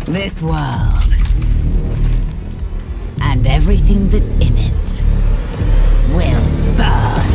This world and everything that's in it will burn.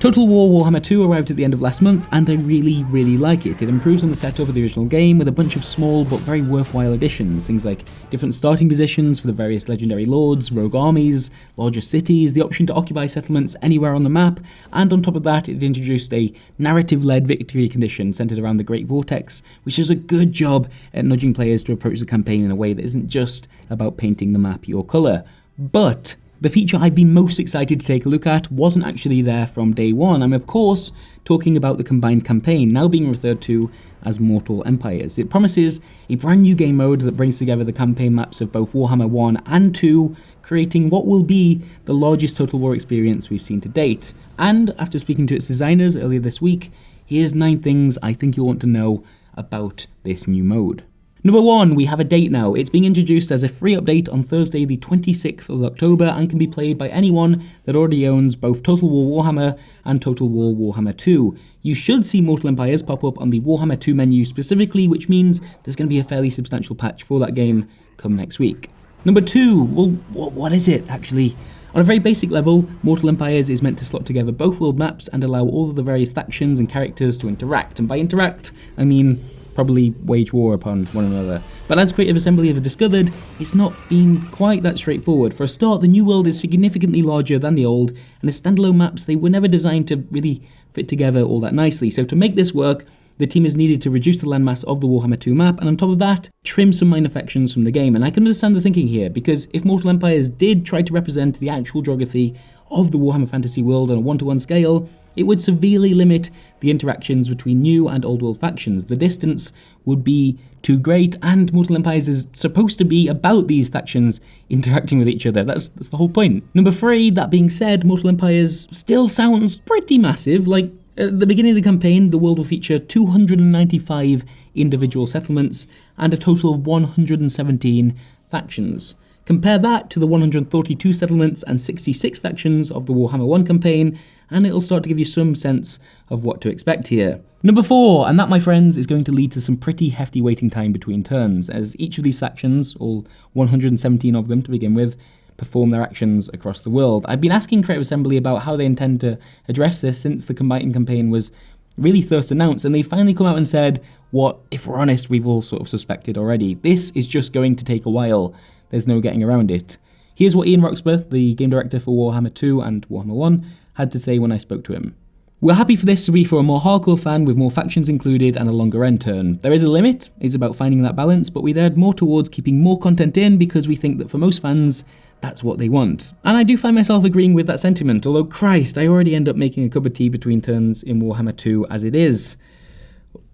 Total War Warhammer 2 arrived at the end of last month, and I really like it. It improves on the setup of the original game with a bunch of small but very worthwhile additions, things like different starting positions for the various legendary lords, rogue armies, larger cities, the option to occupy settlements anywhere on the map, and on top of that it introduced a narrative-led victory condition centered around the Great Vortex, which does a good job at nudging players to approach the campaign in a way that isn't just about painting the map your colour. But the feature I've been most excited to take a look at wasn't actually there from day one. I'm of course talking about the combined campaign, now being referred to as Mortal Empires. It promises a brand new game mode that brings together the campaign maps of both Warhammer 1 and 2, creating what will be the largest Total War experience we've seen to date. And after speaking to its designers earlier this week, here's 9 things I think you'll want to know about this new mode. Number 1, we have a date now. It's being introduced as a free update on Thursday the 26th of October and can be played by anyone that already owns both Total War Warhammer and Total War Warhammer 2. You should see Mortal Empires pop up on the Warhammer 2 menu specifically, which means there's going to be a fairly substantial patch for that game come next week. Number 2, well, what is it actually? On a very basic level, Mortal Empires is meant to slot together both world maps and allow all of the various factions and characters to interact. And by interact, I mean probably wage war upon one another. But as Creative Assembly have discovered, it's not been quite that straightforward. For a start, the new world is significantly larger than the old, and the standalone maps, they were never designed to really fit together all that nicely. So to make this work, the team has needed to reduce the landmass of the Warhammer 2 map, and on top of that, trim some minor factions from the game. And I can understand the thinking here, because if Mortal Empires did try to represent the actual geography of the Warhammer Fantasy world on a 1-to-1 scale, it would severely limit the interactions between new and old world factions. The distance would be too great, and Mortal Empires is supposed to be about these factions interacting with each other. That's the whole point. Number 3, that being said, Mortal Empires still sounds pretty massive. Like, at the beginning of the campaign, the world will feature 295 individual settlements and a total of 117 factions. Compare that to the 132 settlements and 66 factions of the Warhammer 1 campaign, and it'll start to give you some sense of what to expect here. Number 4, and that, my friends, is going to lead to some pretty hefty waiting time between turns, as each of these factions, all 117 of them to begin with, perform their actions across the world. I've been asking Creative Assembly about how they intend to address this since the combined campaign was really first announced, and they finally come out and said what, if we're honest, we've all sort of suspected already. This is just going to take a while. There's no getting around it. Here's what Ian Roxburgh, the game director for Warhammer 2 and Warhammer 1, had to say when I spoke to him. We're happy for this to be for a more hardcore fan with more factions included and a longer end turn. There is a limit, it's about finding that balance, but we'd head more towards keeping more content in because we think that for most fans, that's what they want. And I do find myself agreeing with that sentiment, although Christ, I already end up making a cup of tea between turns in Warhammer 2 as it is.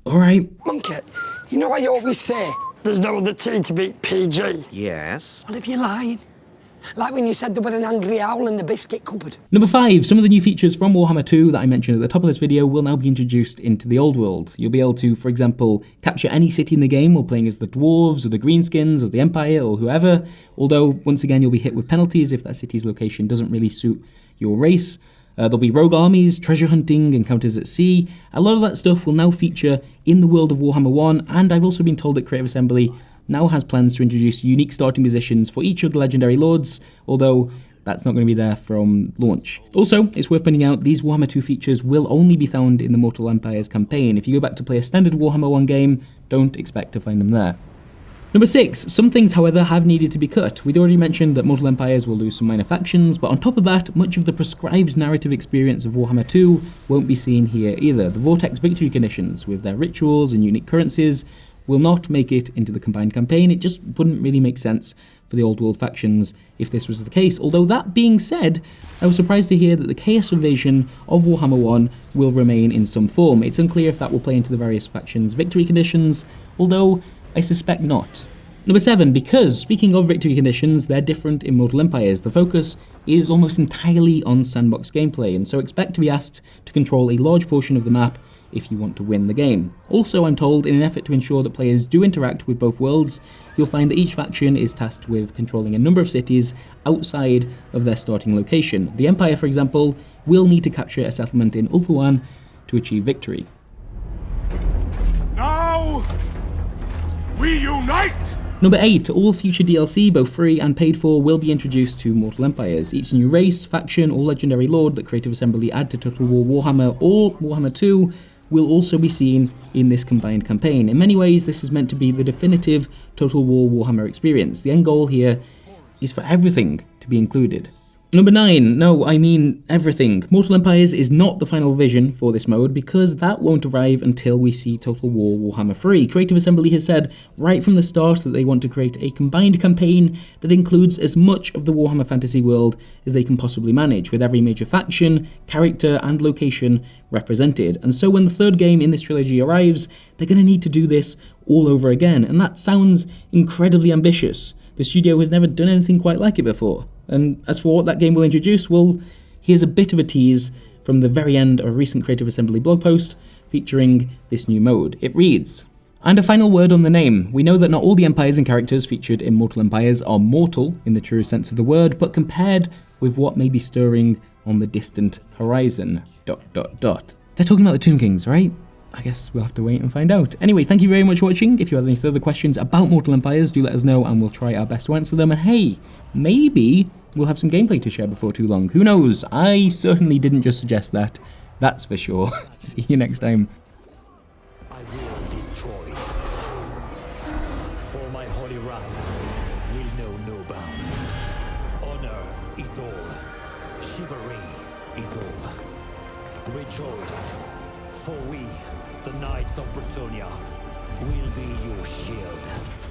Alright. Monkey, you know what you always say? There's no other tea to beat PG. Yes? Well, if you're lying. Like when you said there was an angry owl in the biscuit cupboard. Number 5, some of the new features from Warhammer 2 that I mentioned at the top of this video will now be introduced into the old world. You'll be able to, for example, capture any city in the game while playing as the dwarves or the greenskins or the Empire or whoever, although once again you'll be hit with penalties if that city's location doesn't really suit your race. There'll be rogue armies, treasure hunting, encounters at sea. A lot of that stuff will now feature in the world of Warhammer 1, and I've also been told that Creative Assembly now has plans to introduce unique starting positions for each of the legendary lords, although that's not going to be there from launch. Also, it's worth pointing out these Warhammer 2 features will only be found in the Mortal Empires campaign. If you go back to play a standard Warhammer 1 game, don't expect to find them there. Number 6, some things however have needed to be cut. We'd already mentioned that Mortal Empires will lose some minor factions, but on top of that, much of the prescribed narrative experience of Warhammer 2 won't be seen here either. The Vortex victory conditions, with their rituals and unique currencies, will not make it into the combined campaign. It just wouldn't really make sense for the old world factions if this was the case. Although that being said, I was surprised to hear that the Chaos Invasion of Warhammer 1 will remain in some form. It's unclear if that will play into the various factions' victory conditions, although I suspect not. Number 7, because, speaking of victory conditions, they're different in Mortal Empires. The focus is almost entirely on sandbox gameplay, and so expect to be asked to control a large portion of the map if you want to win the game. Also, I'm told, in an effort to ensure that players do interact with both worlds, you'll find that each faction is tasked with controlling a number of cities outside of their starting location. The Empire, for example, will need to capture a settlement in Ulthuan to achieve victory. Now We unite! Number 8. All future DLC, both free and paid for, will be introduced to Mortal Empires. Each new race, faction, or legendary lord that Creative Assembly add to Total War Warhammer or Warhammer 2 will also be seen in this combined campaign. In many ways, this is meant to be the definitive Total War Warhammer experience. The end goal here is for everything to be included. Number 9, no, I mean everything. Mortal Empires is not the final vision for this mode because that won't arrive until we see Total War Warhammer 3. Creative Assembly has said right from the start that they want to create a combined campaign that includes as much of the Warhammer fantasy world as they can possibly manage, with every major faction, character, and location represented. And so when the third game in this trilogy arrives, they're going to need to do this all over again, and that sounds incredibly ambitious. The studio has never done anything quite like it before. And as for what that game will introduce, well, here's a bit of a tease from the very end of a recent Creative Assembly blog post featuring this new mode. It reads, "And a final word on the name. We know that not all the empires and characters featured in Mortal Empires are mortal in the true sense of the word, but compared with what may be stirring on the distant horizon, ... They're talking about the Tomb Kings, right? I guess we'll have to wait and find out. Anyway, thank you very much for watching. If you have any further questions about Mortal Empires, do let us know and we'll try our best to answer them. And hey, maybe we'll have some gameplay to share before too long. Who knows? I certainly didn't just suggest that. That's for sure. See you next time. I will destroy. For my holy wrath will know no bounds. Honor is all. Chivalry is all. Rejoice, for we, the Knights of Bretonnia, will be your shield.